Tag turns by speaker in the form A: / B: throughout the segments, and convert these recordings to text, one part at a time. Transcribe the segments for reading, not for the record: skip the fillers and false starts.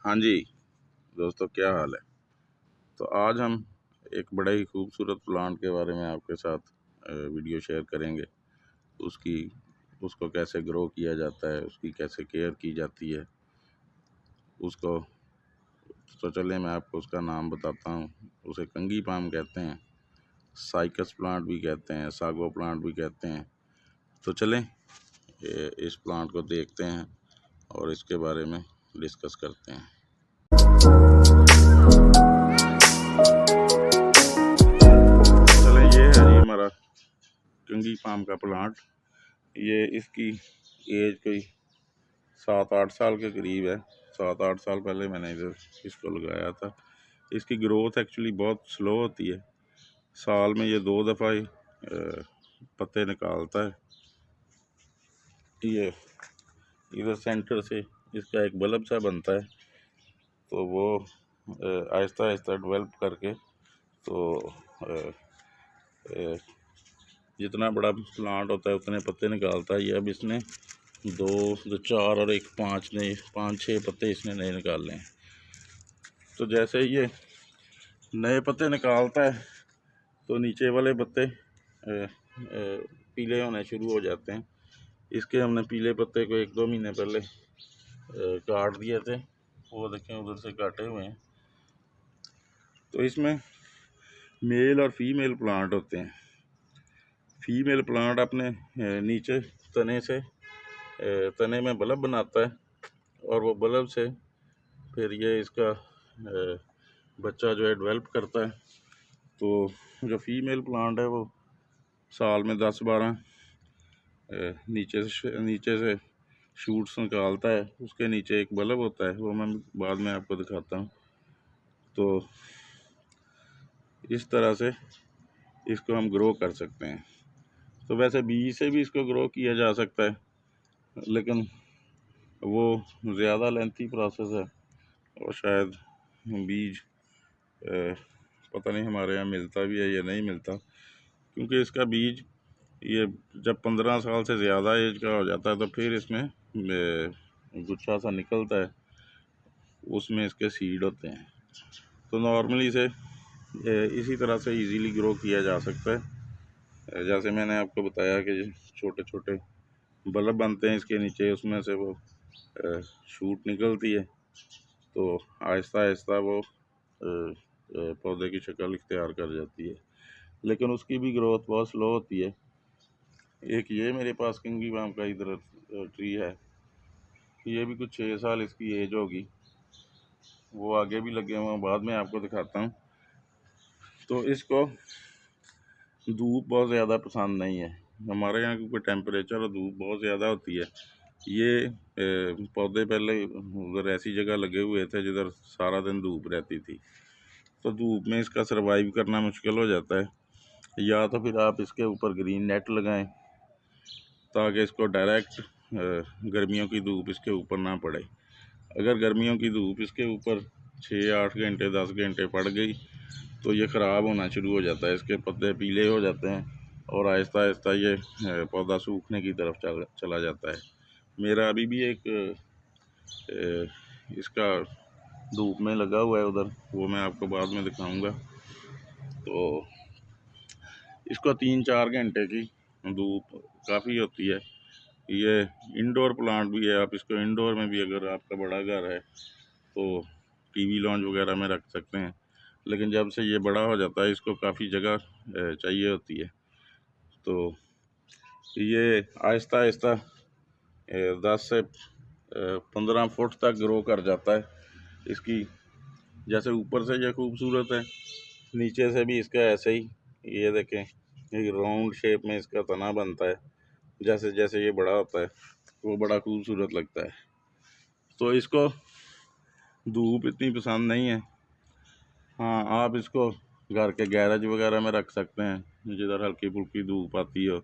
A: हाँ जी दोस्तों, क्या हाल है। तो आज हम एक बड़ा ही खूबसूरत प्लांट के बारे में आपके साथ वीडियो शेयर करेंगे। उसकी उसको कैसे ग्रो किया जाता है, उसकी कैसे केयर की जाती है उसको। तो चलें, मैं आपको उसका नाम बताता हूँ। उसे कंगी पाम कहते हैं, साइकस प्लांट भी कहते हैं, सागो प्लांट भी कहते हैं। तो चलें इस प्लांट को देखते हैं और इसके बारे में डिस्कस करते हैं। चलें, ये है जी हमारा कंगी पाम का प्लांट। ये इसकी एज कोई 7-8 साल के करीब है। 7-8 साल पहले मैंने इधर इसको लगाया था। इसकी ग्रोथ एक्चुअली बहुत स्लो होती है। साल में ये 2 दफ़ा ही पत्ते निकालता है। ये इधर सेंटर से इसका एक बल्ब सा बनता है, तो वो आहिस्ता आहिस्ता डेवलप करके तो जितना बड़ा प्लांट होता है उतने पत्ते निकालता है। ये अब इसने 2 4 और एक 5-6 पत्ते इसने नए निकालने हैं। तो जैसे ही ये नए पत्ते निकालता है तो नीचे वाले पत्ते पीले होने शुरू हो जाते हैं। इसके हमने पीले पत्ते को 1-2 महीने पहले काट दिए थे। वो देखें, उधर से काटे हुए हैं। तो इसमें मेल और फीमेल प्लांट होते हैं। फीमेल प्लांट अपने नीचे तने से तने में बल्ब बनाता है और वो बल्ब से फिर ये इसका बच्चा जो है डेवलप करता है। तो जो फीमेल प्लांट है वो साल में 10-12 नीचे से शूट्स निकालता है। उसके नीचे एक बल्ब होता है, वो मैं बाद में आपको दिखाता हूँ। तो इस तरह से इसको हम ग्रो कर सकते हैं। तो वैसे बीज से भी इसको ग्रो किया जा सकता है, लेकिन वो ज़्यादा लेंथी प्रोसेस है और शायद बीज पता नहीं हमारे यहाँ मिलता भी है या नहीं मिलता, क्योंकि इसका बीज ये जब 15 साल से ज़्यादा एज का हो जाता है तो फिर इसमें गुच्छा सा निकलता है, उसमें इसके सीड होते हैं। तो नॉर्मली से इसी तरह से इजीली ग्रो किया जा सकता है। जैसे मैंने आपको बताया कि छोटे छोटे बल्ब बनते हैं इसके नीचे, उसमें से वो शूट निकलती है, तो आहिस्ता आहिस्ता वो पौधे की शक्ल इख्तियार कर जाती है। लेकिन उसकी भी ग्रोथ बहुत स्लो होती है। एक ये मेरे पास कंगी पाम का इधर ट्री है, ये भी कुछ 6 साल इसकी एज होगी। वो आगे भी लगे हुए हैं, बाद में आपको दिखाता हूँ। तो इसको धूप बहुत ज़्यादा पसंद नहीं है। हमारे यहाँ क्योंकि टेम्परेचर और धूप बहुत ज़्यादा होती है। ये पौधे पहले उधर ऐसी जगह लगे हुए थे जिधर सारा दिन धूप रहती थी, तो धूप में इसका सरवाइव करना मुश्किल हो जाता है। या तो फिर आप इसके ऊपर ग्रीन नेट लगाएं ताकि इसको डायरेक्ट गर्मियों की धूप इसके ऊपर ना पड़े। अगर गर्मियों की धूप इसके ऊपर 6-8 घंटे 10 घंटे पड़ गई तो ये ख़राब होना शुरू हो जाता है। इसके पत्ते पीले हो जाते हैं और आहिस्ता आहिस्ता ये पौधा सूखने की तरफ चला जाता है। मेरा अभी भी एक इसका धूप में लगा हुआ है उधर, वो मैं आपको बाद में दिखाऊंगा। तो इसको 3-4 घंटे की धूप काफ़ी होती है। ये इंडोर प्लांट भी है, आप इसको इंडोर में भी, अगर आपका बड़ा घर है तो टीवी लॉन्च वगैरह में रख सकते हैं। लेकिन जब से ये बड़ा हो जाता है इसको काफ़ी जगह चाहिए होती है। तो ये आहिस्ता आहिस्ता 10 से 15 फुट तक ग्रो कर जाता है। इसकी जैसे ऊपर से ये खूबसूरत है, नीचे से भी इसका ऐसे ही, ये देखें, एक राउंड शेप में इसका तना बनता है। जैसे जैसे ये बड़ा होता है वो बड़ा खूबसूरत लगता है। तो इसको धूप इतनी पसंद नहीं है। हाँ, आप इसको घर के गैरेज वगैरह में रख सकते हैं जिधर हल्की फुल्की धूप आती हो।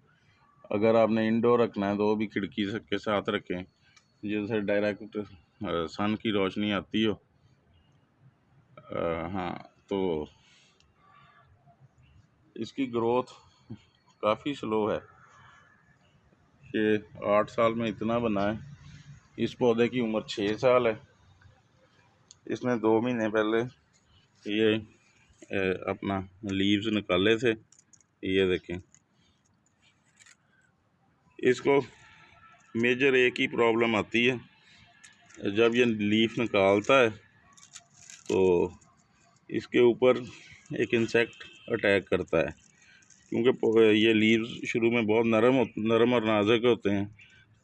A: अगर आपने इंडोर रखना है तो वो भी खिड़की के साथ रखें जिससे डायरेक्ट सन की रोशनी आती हो। हाँ, तो इसकी ग्रोथ काफ़ी स्लो है। ये 8 साल में इतना बना है। इस पौधे की उम्र 6 साल है। इसने 2 महीने पहले ये अपना लीव्स निकाले थे। ये देखें, इसको मेजर एक ही प्रॉब्लम आती है, जब ये लीफ निकालता है तो इसके ऊपर एक इंसेक्ट अटैक करता है, क्योंकि ये लीव्स शुरू में बहुत नरम और नाजुक होते हैं,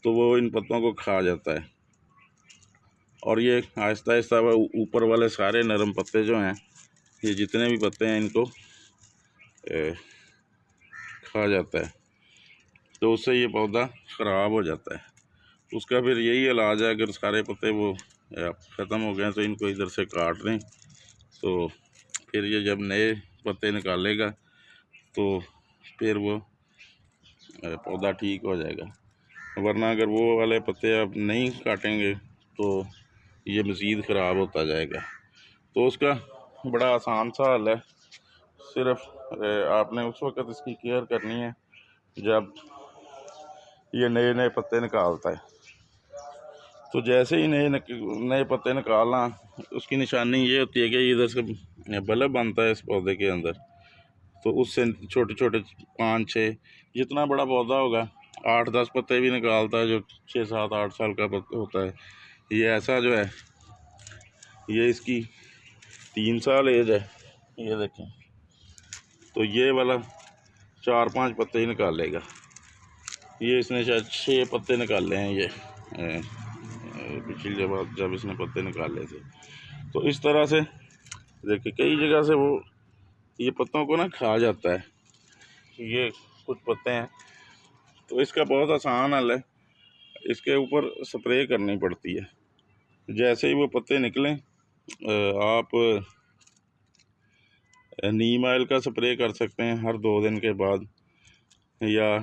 A: तो वो इन पत्तों को खा जाता है और ये आहिस्ता आहिस्ता ऊपर वाले सारे नरम पत्ते जो हैं, ये जितने भी पत्ते हैं, इनको खा जाता है। तो उससे ये पौधा ख़राब हो जाता है। उसका फिर यही इलाज है, अगर सारे पत्ते वो ख़त्म हो गए तो इनको इधर से काट दें, तो फिर ये जब नए पत्ते निकालेगा तो फिर वो पौधा ठीक हो जाएगा। वरना अगर वो वाले पत्ते आप नहीं काटेंगे तो ये मज़ीद ख़राब होता जाएगा। तो उसका बड़ा आसान सा हल है, सिर्फ आपने उस वक़्त इसकी केयर करनी है जब ये नए नए पत्ते निकालता है। तो जैसे ही नए पत्ते निकालना, उसकी निशानी ये होती है कि इधर से बल्ब बनता है इस पौधे के अंदर, तो उससे छोटे छोटे 5-6, जितना बड़ा पौधा होगा 8-10 पत्ते भी निकालता है, जो 6-7-8 साल का होता है। ये ऐसा जो है, ये इसकी 3 साल एज है, ये देखें, तो ये वाला 4-5 पत्ते ही निकालेगा। ये इसने शायद 6 पत्ते निकाले हैं ये पिछली बार जब इसने पत्ते निकाले थे। तो इस तरह से देखिए कई जगह से वो ये पत्तों को ना खा जाता है, ये कुछ पत्ते हैं। तो इसका बहुत आसान हल है, इसके ऊपर स्प्रे करनी पड़ती है। जैसे ही वो पत्ते निकलें आप नीम ऑयल का स्प्रे कर सकते हैं हर 2 दिन के बाद, या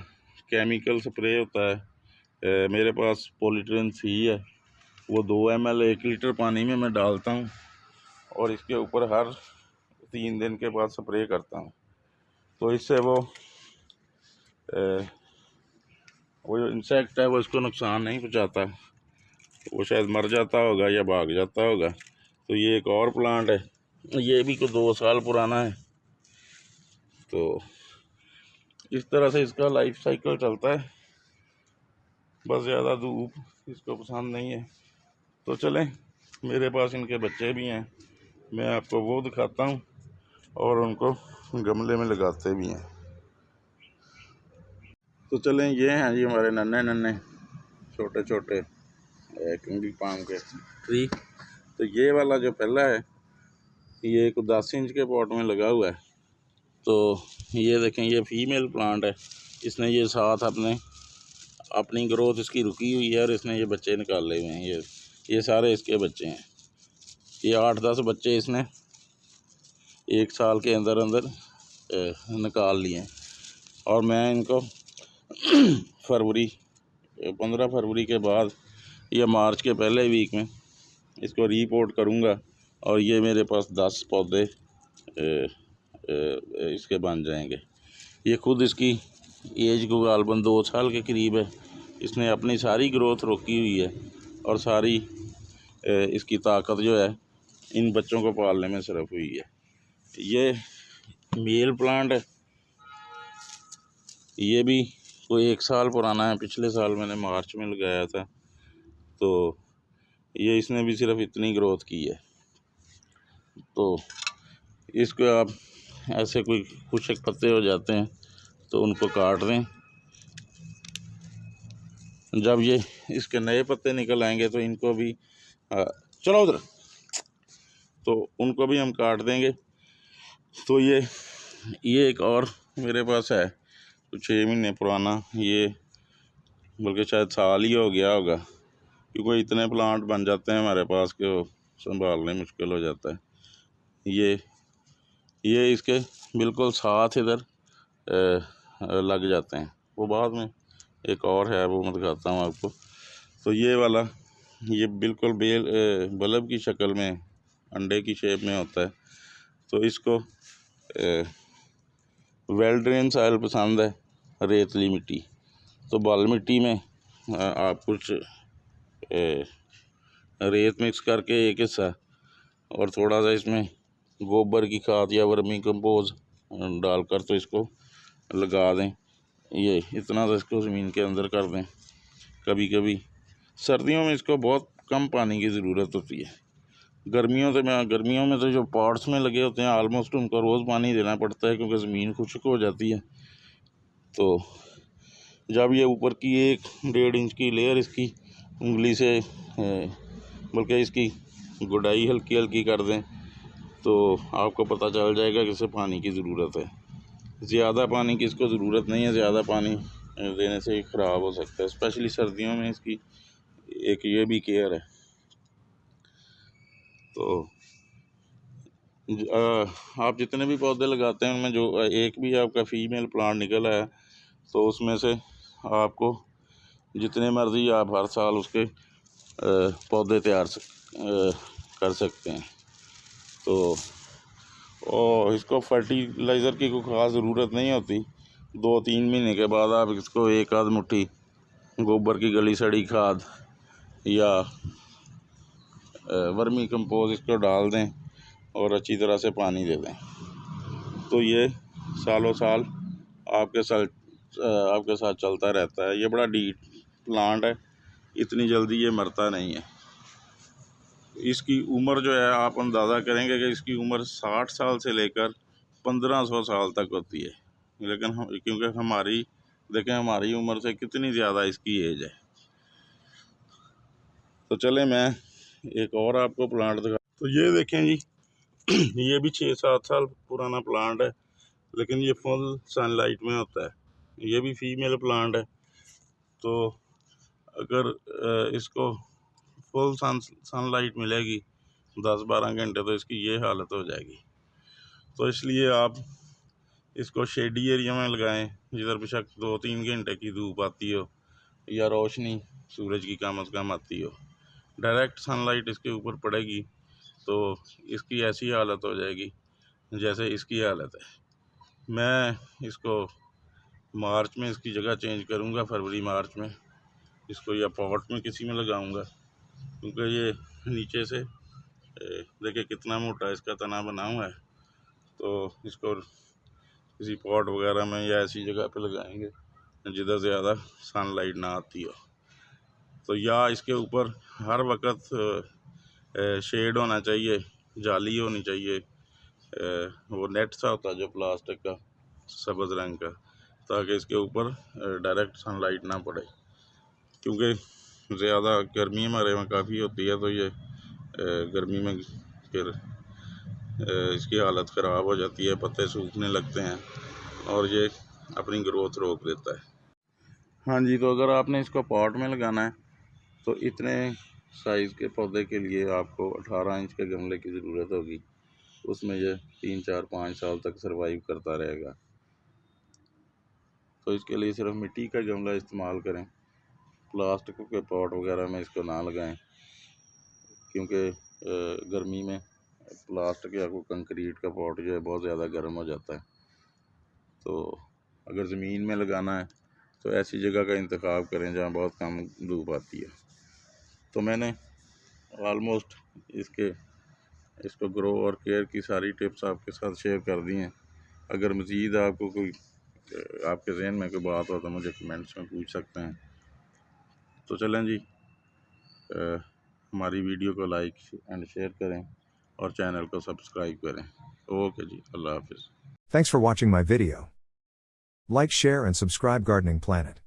A: केमिकल स्प्रे होता है। मेरे पास पॉलीट्रेन सी है, वो 2 ml 1 लीटर पानी में मैं डालता हूँ और इसके ऊपर हर 3 दिन के बाद स्प्रे करता हूँ। तो इससे वो जो इंसेक्ट है वो इसको नुकसान नहीं पहुँचाता, वो शायद मर जाता होगा या भाग जाता होगा। तो ये एक और प्लांट है, ये भी कोई 2 साल पुराना है। तो इस तरह से इसका लाइफ साइकिल चलता है, बस ज़्यादा धूप इसको पसंद नहीं है। तो चलें, मेरे पास इनके बच्चे भी हैं, मैं आपको वो दिखाता हूँ और उनको गमले में लगाते भी हैं। तो चलें, ये हैं जी हमारे नन्हे छोटे छोटे कंगी पाम के ट्री। तो ये वाला जो पहला है, ये एक 10 इंच के पॉट में लगा हुआ है। तो ये देखें, ये फीमेल प्लांट है, इसने ये साथ अपनी ग्रोथ इसकी रुकी हुई है और इसने ये बच्चे निकाले हुए हैं। ये सारे इसके बच्चे हैं। ये 8-10 बच्चे इसने 1 साल के अंदर निकाल लिए हैं। और मैं इनको 15 फरवरी के बाद या मार्च के पहले वीक में इसको रीपोर्ट करूँगा और ये मेरे पास 10 पौधे इसके बन जाएंगे। ये खुद इसकी एज को गालबन 2 साल के करीब है। इसने अपनी सारी ग्रोथ रोकी हुई है और सारी इसकी ताकत जो है इन बच्चों को पालने में सिर्फ हुई है। ये मेल प्लांट है, ये भी कोई 1 साल पुराना है, पिछले साल मैंने मार्च में लगाया था। तो ये इसने भी सिर्फ इतनी ग्रोथ की है। तो इसको आप ऐसे कोई खुशक पत्ते हो जाते हैं तो उनको काट दें। जब ये इसके नए पत्ते निकल आएंगे तो इनको भी चलो उधर, तो उनको भी हम काट देंगे। तो ये एक और मेरे पास है, कुछ 6 महीने पुराना, ये बल्कि शायद साल ही हो गया होगा, क्योंकि इतने प्लांट बन जाते हैं हमारे पास कि वो संभालने मुश्किल हो जाता है। ये इसके बिल्कुल साथ इधर लग जाते हैं। वो बाद में एक और है, वो मैं दिखाता हूँ आपको। तो ये वाला, ये बिल्कुल बल्ब की शक्ल में अंडे की शेप में होता है। तो इसको वेल ड्रेन सॉइल पसंद है, रेतली मिट्टी। तो बाल मिट्टी में आप कुछ रेत मिक्स करके एक हिस्सा और थोड़ा सा इसमें गोबर की खाद या वर्मी कंपोज डालकर तो इसको लगा दें। ये इतना तो इसको ज़मीन के अंदर कर दें। कभी कभी सर्दियों में इसको बहुत कम पानी की ज़रूरत होती है। गर्मियों में तो जो पॉट्स में लगे होते हैं ऑलमोस्ट उनको रोज़ पानी देना पड़ता है, क्योंकि ज़मीन खुश्क हो जाती है। तो जब ये ऊपर की 1-1.5 इंच की लेयर इसकी उंगली से बल्कि इसकी गुडाई हल्की हल्की कर दें तो आपको पता चल जाएगा कि इसे पानी की ज़रूरत है। ज़्यादा पानी की इसको ज़रूरत नहीं है, ज़्यादा पानी देने से ख़राब हो सकता है। स्पेशली सर्दियों में इसकी एक ये भी केयर है। तो आप जितने भी पौधे लगाते हैं उनमें जो एक भी आपका फीमेल प्लांट निकल आया तो उसमें से आपको जितने मर्ज़ी आप हर साल उसके पौधे तैयार कर सकते हैं। तो और इसको फर्टिलाइज़र की कोई ख़ास ज़रूरत नहीं होती। 2-3 महीने के बाद आप इसको 1 आध मुट्ठी गोबर की गली सड़ी खाद या वर्मी कंपोज इसको डाल दें और अच्छी तरह से पानी दे दें, तो ये सालों साल आपके साथ चलता रहता है। ये बड़ा डीप प्लांट है, इतनी जल्दी ये मरता नहीं है। इसकी उम्र जो है आप अंदाज़ा करेंगे कि इसकी उम्र 60 साल से लेकर 1500 साल तक होती है। लेकिन क्योंकि हमारी उम्र से कितनी ज़्यादा इसकी एज है। तो चले मैं एक और आपको प्लांट दिखा। तो ये देखें जी, ये भी 6-7 साल पुराना प्लांट है, लेकिन ये फुल सनलाइट में होता है। ये भी फीमेल प्लांट है। तो अगर इसको फुल सनलाइट मिलेगी 10-12 घंटे तो इसकी ये हालत हो जाएगी। तो इसलिए आप इसको शेडी एरिया में लगाएं, जिधर बेशक 2-3 घंटे की धूप आती हो या रोशनी सूरज की कम से कम आती हो। डायरेक्ट सनलाइट इसके ऊपर पड़ेगी तो इसकी ऐसी हालत हो जाएगी जैसे इसकी हालत है। मैं इसको मार्च में इसकी जगह चेंज करूँगा, फरवरी-मार्च में इसको या पॉट में किसी में लगाऊंगा, क्योंकि ये नीचे से देखिए कितना मोटा इसका तना बना हुआ है। तो इसको किसी पॉट वगैरह में या ऐसी जगह पे लगाएंगे जिधर ज़्यादा सनलाइट ना आती हो। तो या इसके ऊपर हर वक्त शेड होना चाहिए, जाली होनी चाहिए, वो नेट सा होता है जो प्लास्टिक का सब्ज़ रंग का, ताकि इसके ऊपर डायरेक्ट सनलाइट ना पड़े। क्योंकि ज़्यादा गर्मी हमारे में काफ़ी होती है, तो ये गर्मी में फिर इसकी हालत ख़राब हो जाती है, पत्ते सूखने लगते हैं और ये अपनी ग्रोथ रोक देता है। हाँ जी, तो अगर आपने इसको पॉट में लगाना है तो इतने साइज़ के पौधे के लिए आपको 18 इंच के गमले की ज़रूरत होगी। उसमें ये 3-4-5 साल तक सर्वाइव करता रहेगा। तो इसके लिए सिर्फ मिट्टी का गमला इस्तेमाल करें, प्लास्टिक के पॉट वगैरह में इसको ना लगाएं, क्योंकि गर्मी में प्लास्टिक या कोई कंक्रीट का पॉट जो है बहुत ज़्यादा गर्म हो जाता है। तो अगर ज़मीन में लगाना है तो ऐसी जगह का इंतखाब करें जहाँ बहुत कम धूप आती है। तो मैंने ऑलमोस्ट इसको ग्रो और केयर की सारी टिप्स आपके साथ शेयर कर दी हैं। अगर मज़ीद आपको कोई आपके जहन में कोई बात हो तो मुझे कमेंट्स में पूछ सकते हैं। तो चलें जी, हमारी वीडियो को लाइक एंड शेयर करें और चैनल को सब्सक्राइब करें। ओके जी, अल्लाह हाफिज़।
B: Thanks for watching my video. Like, share and subscribe Gardening Planet.